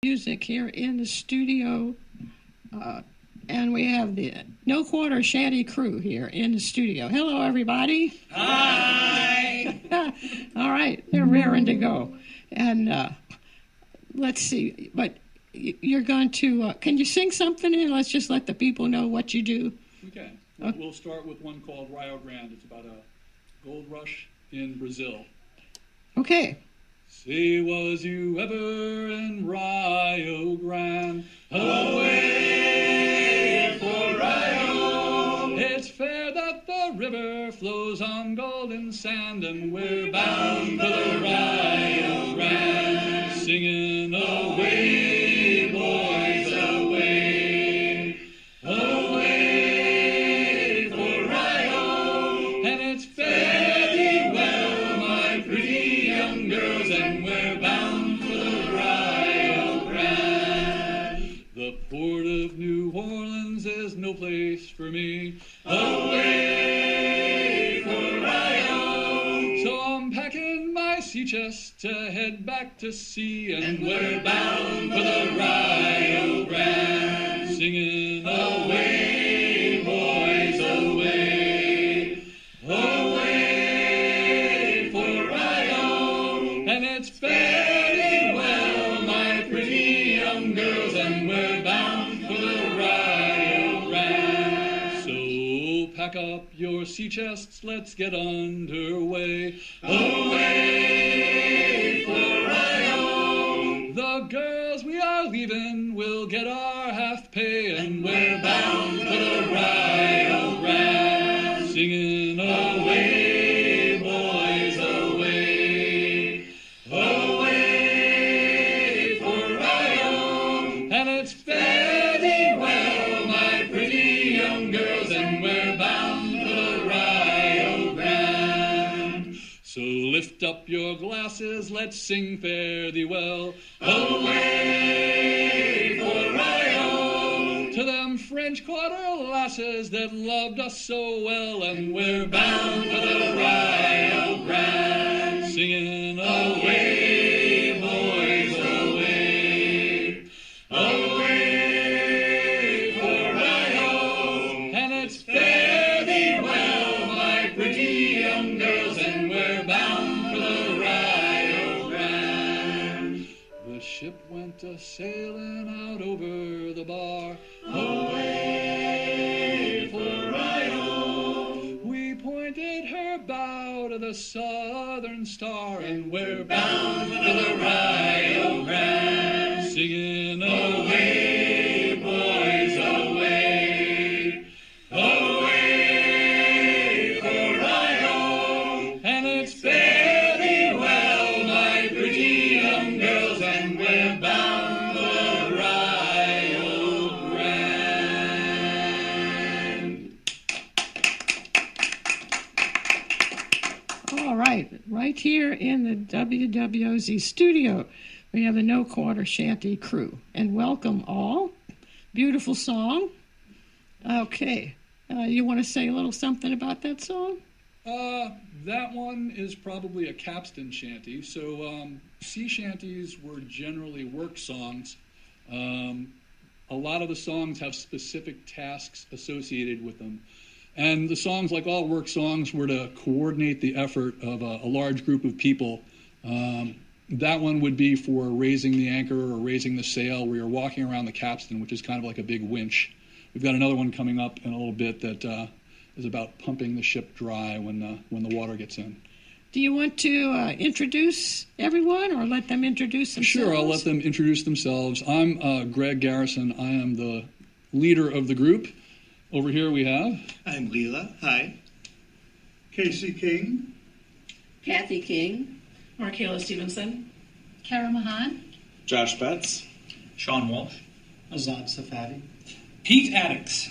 Music here in the studio, and we have the No Quater Shanty Krewe here in the studio. Hello, everybody. Hi. All right, they're raring to go, and let's see. But you're going to can you sing something, and let's just let the people know what you do. We can. We'll start with one called Rio Grande. It's about a gold rush in Brazil. Okay. Say, was you ever in Rio Grande? Away for Rio. It's fair that the river flows on golden sand, and we're bound for the Rio Grande, singing away, boys, away, away for Rio. And it's fare thee well, my pretty young girls, and we're bound for the Rio Grande. The port of New Orleans is no place for me. Away for Rio. So I'm packing my sea chest to head back to sea, and we're bound for the Rio Grande, singing away, boys, away, away for Rio. And it's fairly well, my pretty young girls, and we're bound for the Rio Grande. So pack up your sea chests, let's get underway. Away for Rio. The girls we are leaving will get our half pay, and we're bound for the Rio Grande, singing away, boys, away, away for Rio. And it's fairly well, my pretty young girls, and we're bound for the Rio Grande. So lift up your glasses, let's sing fare thee well. Away for Rio. To them French Quarter lasses that loved us so well, and we're bound for the Rio Grande, singing away, boys, away, away for Rio. And it's fare thee well, my pretty young girls, and we're bound for the Rio Grande. The ship went a-sailing out over the bar. Away for Rio. We pointed her bow to the Southern Star, and we're bound for the Rio Grande, singing away, boys, away, away for Rio. And it's fairly well, my pretty young girls, and we're bound for the Rio Grande. All right here in the WWOZ studio, we have the No Quater Shanty Krewe, and welcome all. Beautiful song. Okay, you want to say a little something about that song? That one is probably a capstan shanty. So sea shanties were generally work songs. A lot of the songs have specific tasks associated with them. And the songs, like all work songs, were to coordinate the effort of a large group of people. That one would be for raising the anchor or raising the sail, where you're walking around the capstan, which is kind of like a big winch. We've got another one coming up in a little bit that is about pumping the ship dry when the water gets in. Do you want to introduce everyone, or let them introduce themselves? Sure, I'll let them introduce themselves. I'm Greg Garrison. I am the leader of the group. Over here we have... I'm Leela. Hi. Casey King. Kathy King. Markayla Stevenson. Kara Mahan. Josh Betts. Sean Walsh. Azad Safadi. Pete Addicks.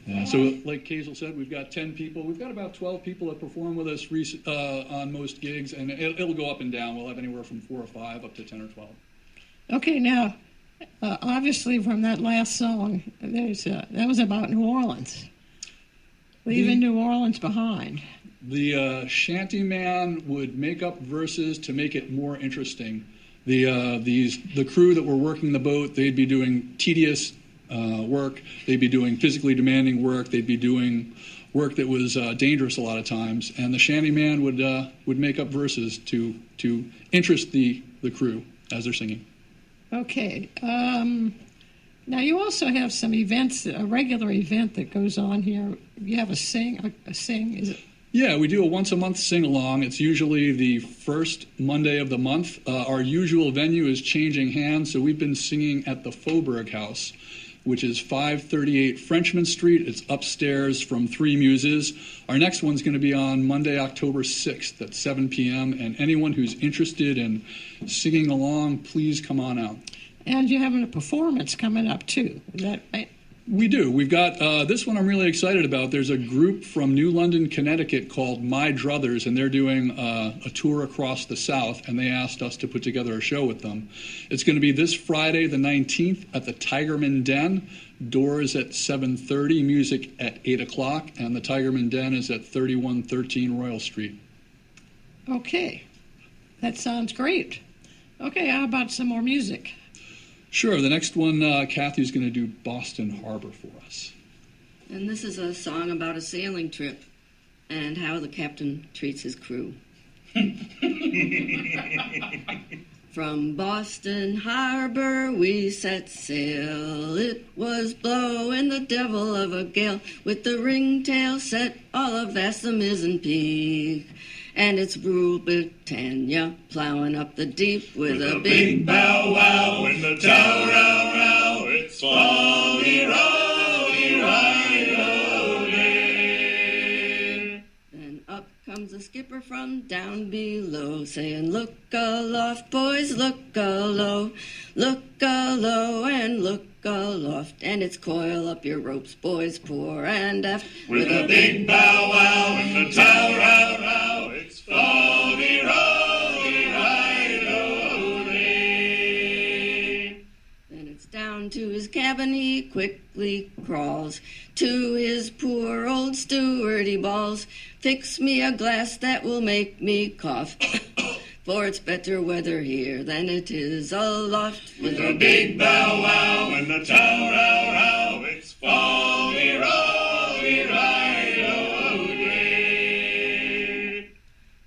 Yeah, so like Hazel said, we've got 10 people. We've got about 12 people that perform with us on most gigs, and it'll go up and down. We'll have anywhere from 4 or 5 up to 10 or 12. Okay, now, obviously from that last song, that was about New Orleans. Leaving New Orleans behind. The shanty man would make up verses to make it more interesting. The crew that were working the boat, they'd be doing tedious work. They'd be doing physically demanding work. They'd be doing work that was dangerous a lot of times. And the shanty man would make up verses to interest the crew as they're singing. Okay. Now you also have some events, a regular event that goes on here. You have a sing, is it? Yeah, we do a once-a-month sing-along. It's usually the first Monday of the month. Our usual venue is changing hands, so we've been singing at the Faubourg House, which is 538 Frenchman Street. It's upstairs from Three Muses. Our next one's going to be on Monday, October 6th at 7 p.m., and anyone who's interested in singing along, please come on out. And you're having a performance coming up, too. Is that right? We do. We've got this one I'm really excited about. There's a group from New London, Connecticut called My Druthers, and they're doing a tour across the South, and they asked us to put together a show with them. It's going to be this Friday, the 19th, at the Tigerman Den. Doors at 7:30, music at 8 o'clock, and the Tigerman Den is at 3113 Royal Street. Okay. That sounds great. Okay, how about some more music? Sure. The next one, Kathy's going to do Boston Harbor for us. And this is a song about a sailing trip and how the captain treats his crew. From Boston Harbor we set sail. It was blowing the devil of a gale, with the ringtail set all avast the mizzen peak. And it's Rule Britannia plowing up the deep with a big bow wow in the tow row row. It's folly roly ride. Then up comes the skipper from down below, saying, "Look aloft, boys, look alow, and look aloft." And it's coil up your ropes, boys, fore and aft, with a big bow wow in the tow row row. It's folly roly ride. Then it's down to his cabin he quickly crawls, to his poor old steward he bawls, "Fix me a glass that will make me cough, for it's better weather here than it is aloft." With a big bow wow and the tow row row, it's folly roly ride.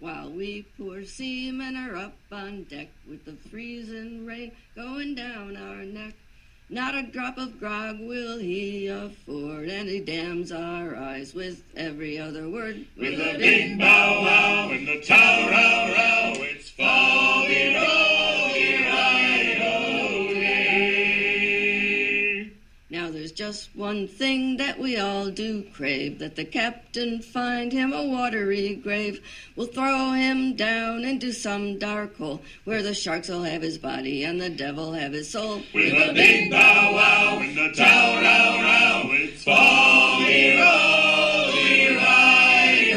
While we poor seamen are up on deck, with the freezing rain going down our neck, not a drop of grog will he afford, and he damns our eyes with every other word. With a big bow wow and the tow row row, it's folly roly ride. Now there's just one thing that we all do crave, that the captain find him a watery grave. We'll throw him down into some dark hole, where the sharks will have his body and the devil have his soul. With a big bow wow and the tow row row, it's folly roly ride.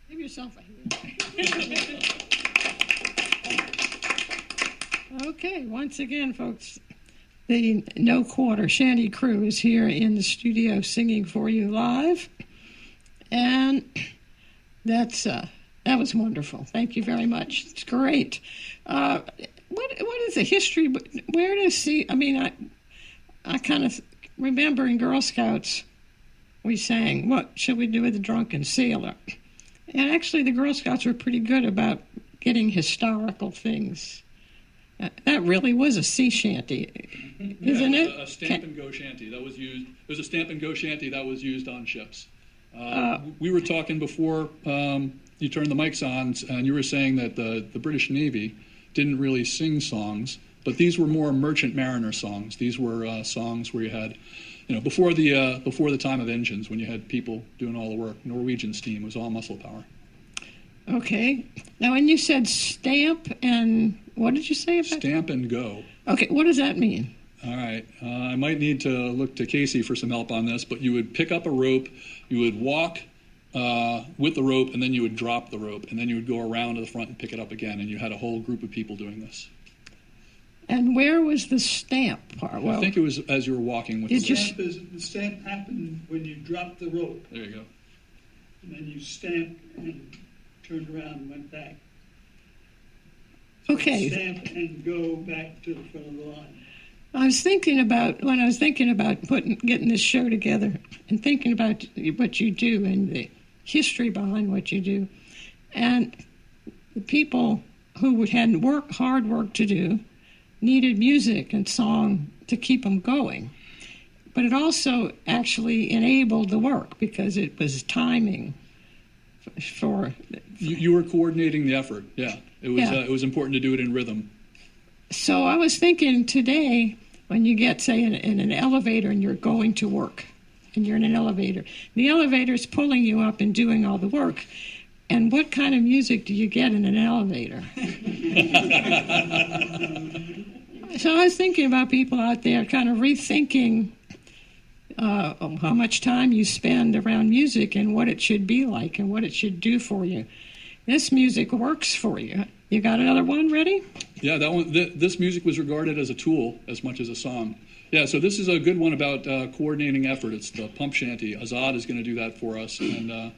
Give yourself a hand. Okay, once again, folks, the No Quarter Shanty Krewe is here in the studio singing for you live, and that was wonderful. Thank you very much. It's great. What is the history? Where does see? I mean, I kind of remember in Girl Scouts we sang, "What shall we do with the drunken sailor?" And actually, the Girl Scouts were pretty good about getting historical things. That really was a sea shanty, isn't it? A stamp and go shanty that was used. It was a stamp and go shanty that was used on ships. We were talking before you turned the mics on, and you were saying that the British Navy didn't really sing songs, but these were more merchant mariner songs. These were songs where you had, before the time of engines, when you had people doing all the work. Norwegian steam was all muscle power. Okay. Now, when you said stamp and what did you say about stamp and go? Okay, what does that mean? All right. I might need to look to Casey for some help on this, but you would pick up a rope, you would walk with the rope, and then you would drop the rope, and then you would go around to the front and pick it up again, and you had a whole group of people doing this. And where was the stamp part? Well, I think it was as you were walking with the rope. The stamp happened when you dropped the rope. There you go. and then you stamped and turned around and went back. Okay. Stamp and go back to the front of the line. I was thinking about getting this show together and thinking about what you do and the history behind what you do, and the people who had hard work to do needed music and song to keep them going. But it also actually enabled the work because it was timing for. You were coordinating the effort. Yeah, it was. Yeah. It was important to do it in rhythm. So I was thinking today, when you get, say, in an elevator and you're going to work, and you're in an elevator, the elevator's pulling you up and doing all the work. And what kind of music do you get in an elevator? So I was thinking about people out there kind of rethinking how much time you spend around music and what it should be like and what it should do for you. This music works for you. You got another one ready? Yeah, that one. This music was regarded as a tool as much as a song. Yeah, so this is a good one about coordinating effort. It's the pump shanty. Azad is going to do that for us. And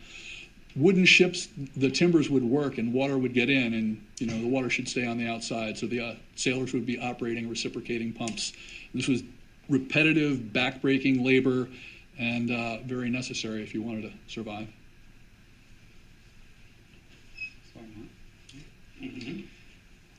wooden ships, the timbers would work and water would get in, and the water should stay on the outside. So the sailors would be operating reciprocating pumps. This was repetitive, backbreaking labor, and very necessary if you wanted to survive.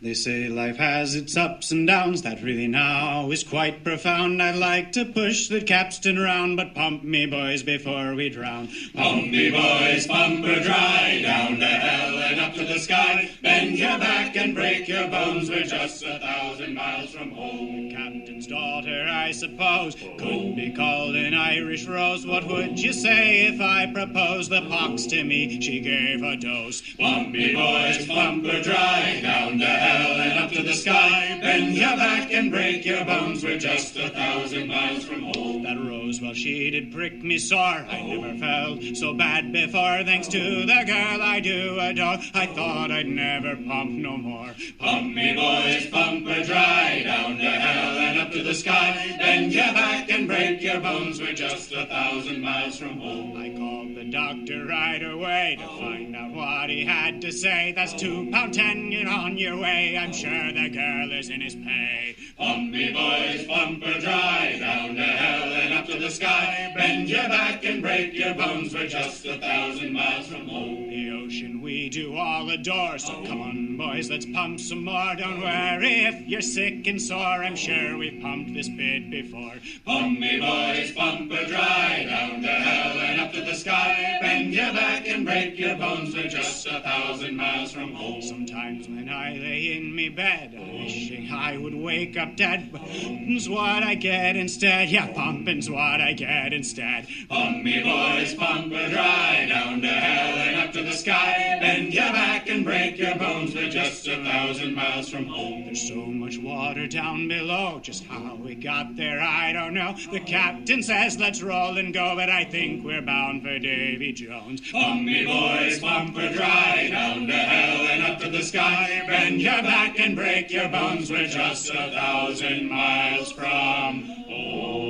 They say life has its ups and downs, that really now is quite profound. I'd like to push the capstan round, but pump me, boys, before we drown. Pump me, boys, pump her dry, down to hell and up to the sky. Bend your back and break your bones, we're just 1,000 miles from home. The captain's daughter, I suppose, could be called an Irish rose. What would you say if I proposed the pox to me? She gave a dose. Pump me, boys, pump her dry, down to hell and up to the sky. Bend your back and break your bones, we're just 1,000 miles from home. That rose, well, she did prick me sore. I never felt so bad before. Thanks to the girl I do adore, I thought I'd never pump no more. Pump me, boys, pump her dry, down to hell and up to the sky. Bend your back and break your bones, we're just 1,000 miles from home. I called the doctor right away to find out what he had to say. That's £2.10, get on your way. I'm sure the girl is in his pay. Pump me, boys, pump her dry, down to hell and up to the sky. Bend your back and break your bones, we're just 1,000 miles from home. The ocean we do all adore, so come on, boys, let's pump some more. Don't worry if you're sick and sore, I'm sure we've pumped this bit before. Pump me, boys, pump her dry, down to hell and up to the sky. Bend your back and break your bones, we're just 1,000 miles from home. Sometimes when I lay in me bed, wishing I would wake up dead, but pumping's what I get instead. Yeah, pumping's what I get instead. Pump me, boys, pump her dry, down to hell and up to the sky. Bend your back and break your bones, we're just 1,000 miles from home. There's so much water down below, just how we got there I don't know. The captain says let's roll and go, but I think we're bound for Davy Jones. Pump me, boys, pump her dry, down to hell and up to the sky. Bend your back and break your bones, we're just 1,000 miles from home.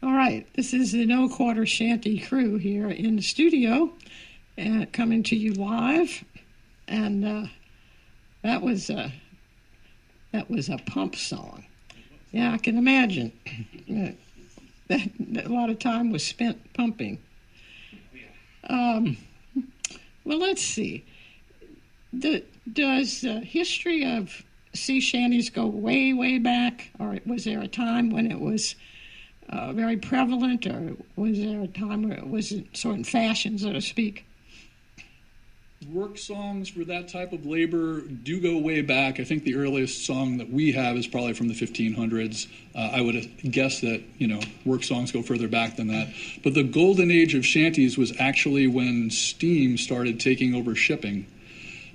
All right, this is the No Quarter Shanty crew here in the studio, coming to you live, and that was a pump song. Yeah, I can imagine that a lot of time was spent pumping. Well, let's see. Does the history of sea shanties go way, way back, or was there a time when it was very prevalent, or was there a time where it was sort of fashion, so to speak? Work songs for that type of labor do go way back. I think the earliest song that we have is probably from the 1500s. I would guess that, work songs go further back than that. But the golden age of shanties was actually when steam started taking over shipping,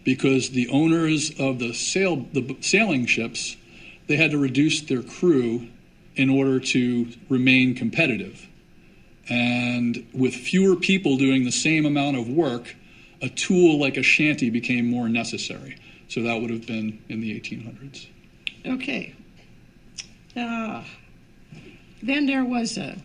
because the owners of the sailing ships, they had to reduce their crew in order to remain competitive. And with fewer people doing the same amount of work, a tool like a shanty became more necessary. So that would have been in the 1800s. Okay. Then there was a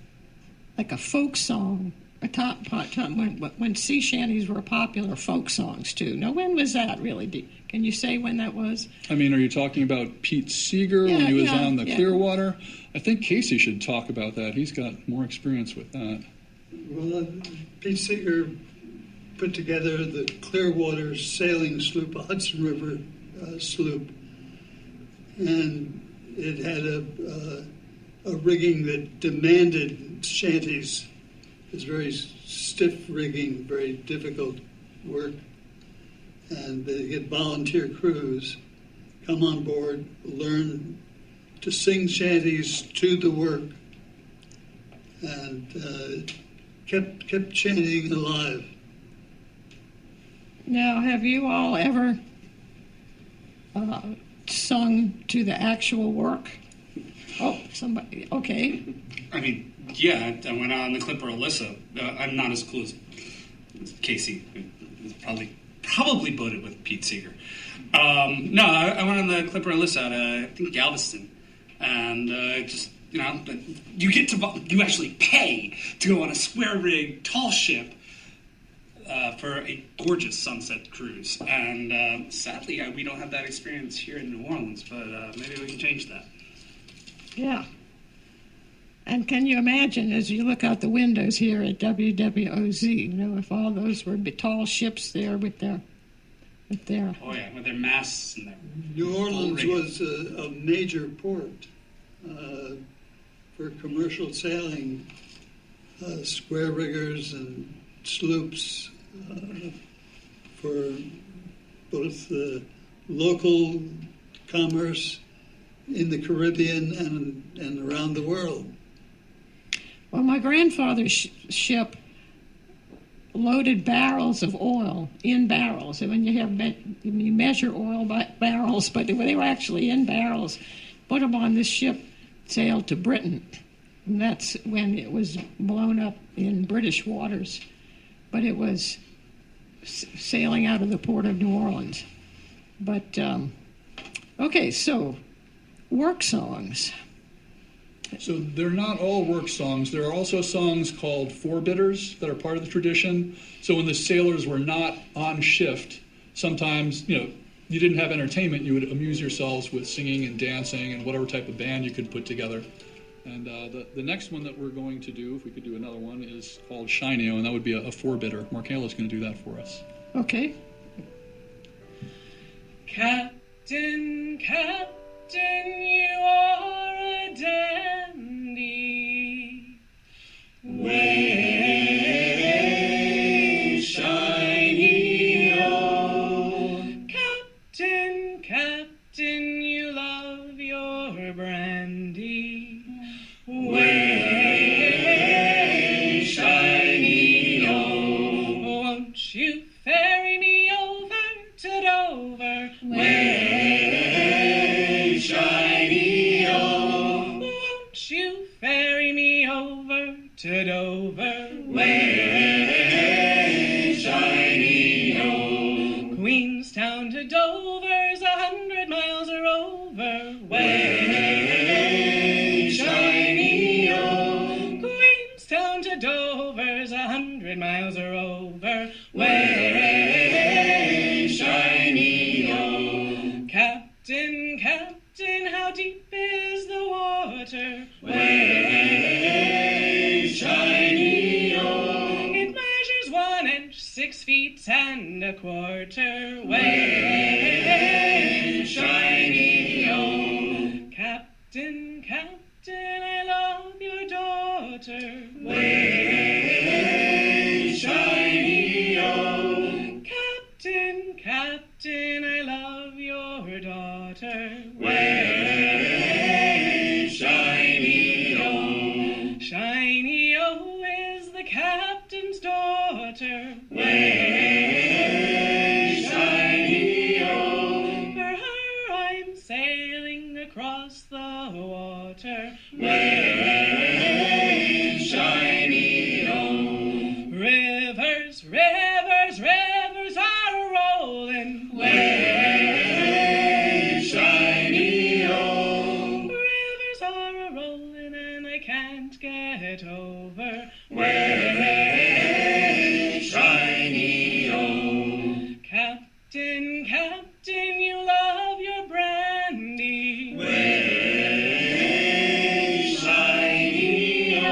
folk song, when sea shanties were popular folk songs too. Now, when was that really? Can you say when that was? I mean, are you talking about Pete Seeger when he was on the Clearwater? I think Casey should talk about that. He's got more experience with that. Well, Pete Seeger put together the Clearwater sailing sloop, a Hudson River sloop, and it had a rigging that demanded shanties. It was very stiff rigging, very difficult work, and they get volunteer crews come on board, learn to sing shanties to the work, and kept shantying alive. Now, have you all ever sung to the actual work? Oh, somebody. Okay. I mean, yeah, I went on the Clipper Alyssa. I'm not as cool as Casey, who's probably voted with Pete Seeger. No, I went on the Clipper Alyssa at, I think, Galveston. And just, you know, you actually pay to go on a square rig, tall ship for a gorgeous sunset cruise. And sadly, we don't have that experience here in New Orleans, but maybe we can change that. Yeah. And can you imagine, as you look out the windows here at WWOZ, you know, if all those were tall ships there with their Oh yeah, with their masts and their New Orleans was a major port for commercial sailing, square riggers and sloops for both local commerce in the Caribbean and around the world. Well, my grandfather's ship loaded barrels of oil in barrels. And when you measure oil by barrels, but they were actually in barrels. Put them on this ship, sailed to Britain. And that's when it was blown up in British waters. But it was sailing out of the port of New Orleans. But, okay, so work songs. So they're not all work songs. There are also songs called forebidders that are part of the tradition. So when the sailors were not on shift, sometimes, you know, you didn't have entertainment. You would amuse yourselves with singing and dancing and whatever type of band you could put together. And the next one that we're going to do, if we could do another one, is called Shiny-O, and that would be a forebidder. Markela's going to do that for us. Okay. Captain, Captain, you are a dandy. Way shiny-o. Captain, Captain, you love your brandy. Way shiny-o. Won't you ferry me over to Dover? Way shiny-o. Won't you ferry me over to Dover? Way shiny-o. Queenstown to Dover's 100 miles or over. Way shiny-o. Queenstown to Dover's 100 miles or over. Way shiny-o. Captain, Captain, how deep is the water? Way shiny-o. It measures 1 inch, 6 feet and a quarter. Way shiny-o. Captain, Captain, I love your daughter. Way shiny-o. Captain, Captain, I love your daughter. Way shiny-o. Shiny-o is the captain's daughter. Way shiny-o. For her I'm sailing across the water. Way shiny-o. Rivers, rivers, rivers are rolling. Way can't get over. Way, shiny-o. Captain, Captain, you love your brandy. Way, shiny-o.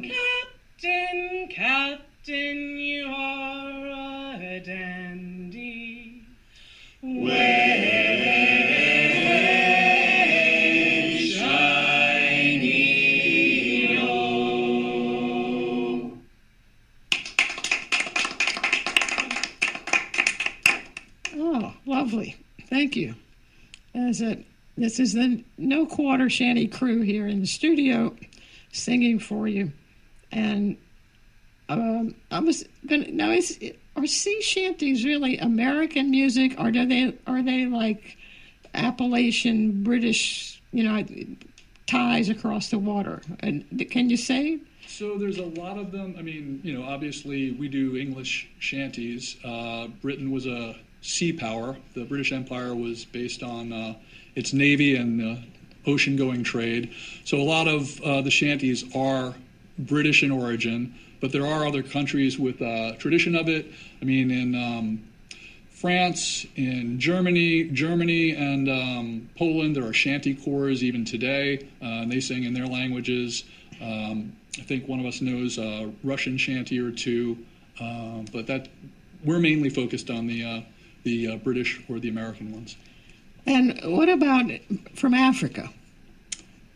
Captain, Captain, you are a dandy. Way, shiny-o. Oh, lovely. Thank you. This is the No Quarter Shanty Crew here in the studio singing for you. And I was gonna now are sea shanties really American music, or are they like Appalachian British, ties across the water? And can you say? So there's a lot of them. I mean, obviously we do English shanties. Britain was a sea power. The British Empire was based on its navy and ocean-going trade. So a lot of the shanties are British in origin, but there are other countries with tradition of it. I mean, in France, in Germany, and Poland, there are shanty corps even today, and they sing in their languages. I think one of us knows a Russian shanty or two, but we're mainly focused on the British or the American ones. And what about from Africa?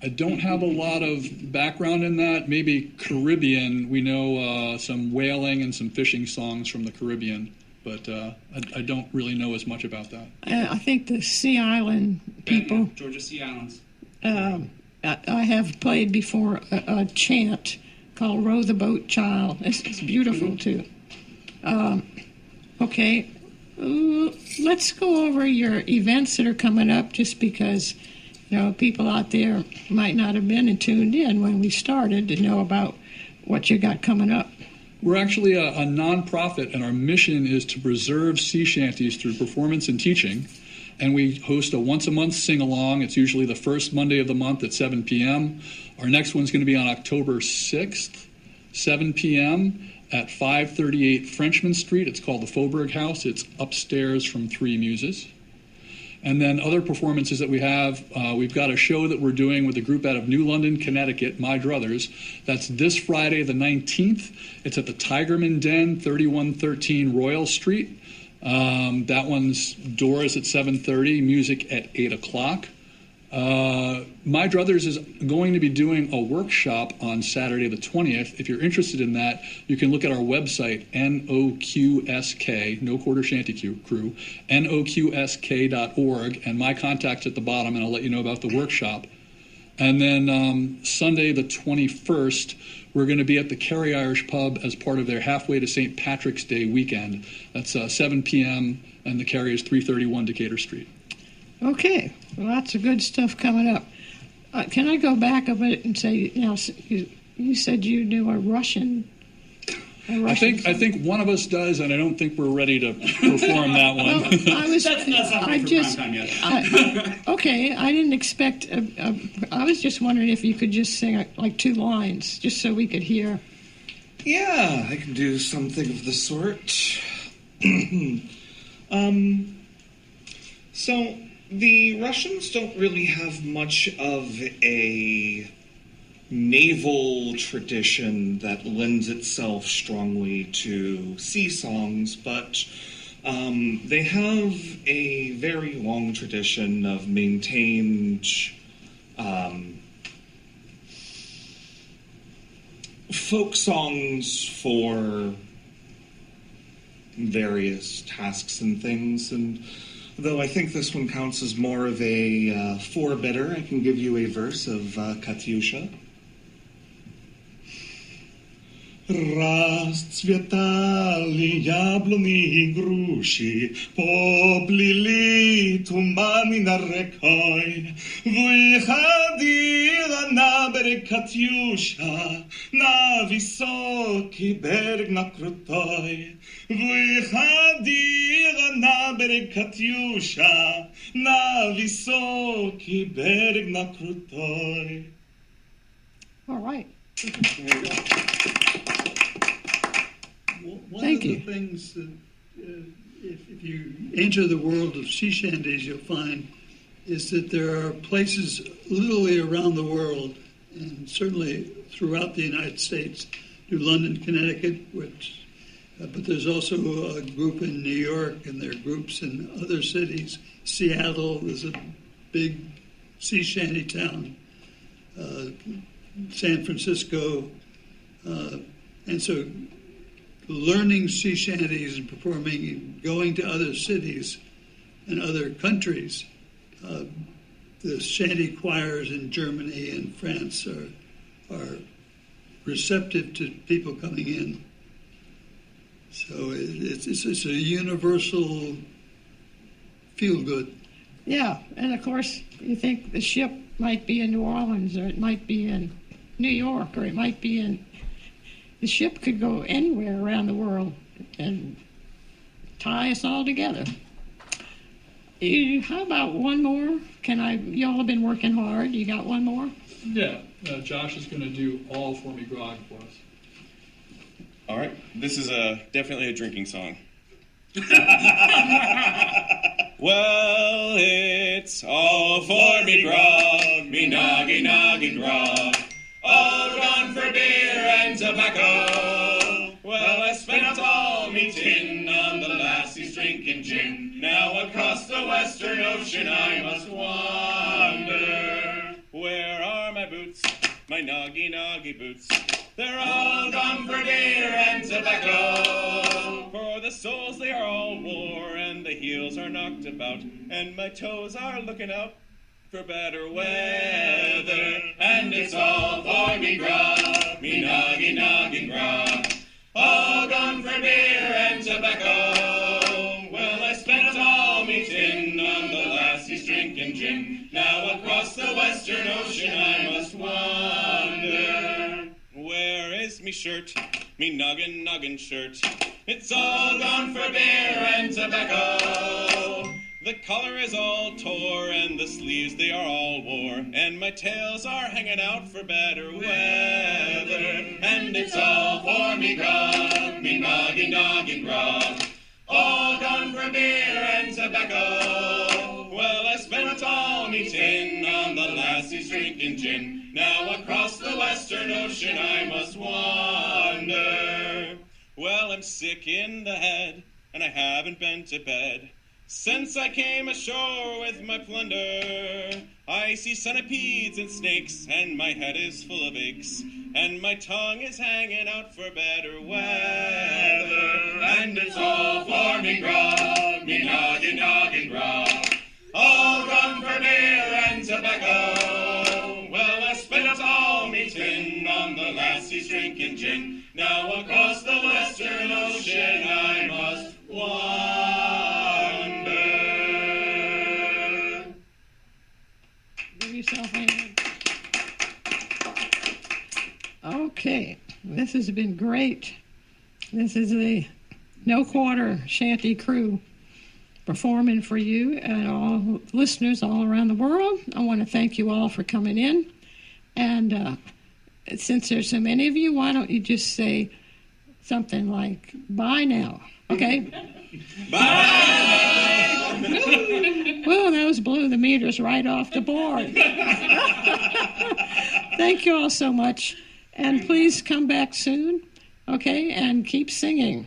I don't have a lot of background in that. Maybe Caribbean. We know some whaling and some fishing songs from the Caribbean, but I don't really know as much about that. I think the Sea Island people. Yeah, Georgia Sea Islands. I have played before a chant called "Row the Boat, Child." It's beautiful too. Okay, let's go over your events that are coming up, just because people out there might not have been tuned in when we started to know about what you got coming up. We're actually a nonprofit, and our mission is to preserve sea shanties through performance and teaching. And we host a once-a-month sing-along. It's usually the first Monday of the month at 7 p.m. Our next one's going to be on October 6th, 7 p.m. at 538 Frenchman Street. It's called the Faubourg House. It's upstairs from Three Muses. And then other performances that we have, we've got a show that we're doing with a group out of New London, Connecticut, My Druthers. That's this Friday the 19th. It's at the Tigerman Den, 3113 Royal Street. That one's doors at 7:30, music at 8 o'clock. My Druthers is going to be doing a workshop on Saturday the 20th. If you're interested in that, you can look at our website, NOQSK, No Quarter Shanty Crew, NOQSK.org, and my contact's at the bottom, and I'll let you know about the workshop. And then Sunday the 21st, we're going to be at the Kerry Irish Pub as part of their Halfway to St. Patrick's Day weekend. That's 7 p.m., and the Kerry is 331 Decatur Street. Okay, lots of good stuff coming up. Can I go back a bit and say, you said you knew a Russian I think one of us does, and I don't think we're ready to perform that one. That's not something for prime time yet. Okay, I didn't expect. I was just wondering if you could just sing like 2 lines, just so we could hear. Yeah, I can do something of the sort. So the Russians don't really have much of a naval tradition that lends itself strongly to sea songs, but they have a very long tradition of maintained folk songs for various tasks and things. And though I think this one counts as more of a four-bitter, I can give you a verse of Katyusha. Расцветали яблони и груши, поплыли туманы над рекой. Выходила на берег Катюша, на высокий берег, на крутой. Выходила на берег Катюша, на высокий берег, на крутой. All right. One Thank of you. the things that, if you enter the world of sea shanties, you'll find is that there are places literally around the world, and certainly throughout the United States, New London, Connecticut, but there's also a group in New York, and there are groups in other cities. Seattle is a big sea shanty town. San Francisco, and so learning sea shanties and performing, and going to other cities and other countries. The shanty choirs in Germany and France are receptive to people coming in. So it's a universal feel-good. Yeah, and of course, you think the ship might be in New Orleans, or it might be in New York, or it might be in... The ship could go anywhere around the world and tie us all together. How about one more? You all have been working hard. You got one more? Yeah, Josh is going to do All For Me Grog for us. All right, this is definitely a drinking song. Well, it's all for me grog, me noggy noggy grog, all gone for beer and tobacco. Well, I spent all me tin on the lassies drinking gin. Now across the western ocean I must wander. Where are my boots, my noggy noggy boots? They're all gone for beer and tobacco. For the soles they are all wore, and the heels are knocked about, and my toes are looking out for better weather. And it's all for me grog, me noggy noggy grog, all gone for beer and tobacco. Well, I spent all me tin on the lassies drinking gin. Now across the western ocean I must wander. Where is me shirt, me noggin noggin shirt? It's all gone for beer and tobacco. The collar is all tore, and the sleeves they are all wore, and my tails are hanging out for better weather. And it's all for me grog, me noggin noggin grog, all gone for beer and tobacco. Well, I spent all me tin on the lassies drinking gin. Now across the western ocean I must wander. Well, I'm sick in the head, and I haven't been to bed since I came ashore with my plunder. I see centipedes and snakes, and my head is full of aches, and my tongue is hanging out for better weather. And it's all for me grog, me noggin noggin grog, all gone for beer and tobacco. Well, I spent all me tin on the lassies drinking gin. Now across the western ocean I must wander. Give yourself a hand. Okay, this has been great. This is the No Quater Shanty Krewe performing for you and all listeners all around the world. I want to thank you all for coming in. And since there's so many of you, why don't you just say something like, bye now, okay? Bye! Well, those blew the meters right off the board. Thank you all so much. And please come back soon, okay? And keep singing.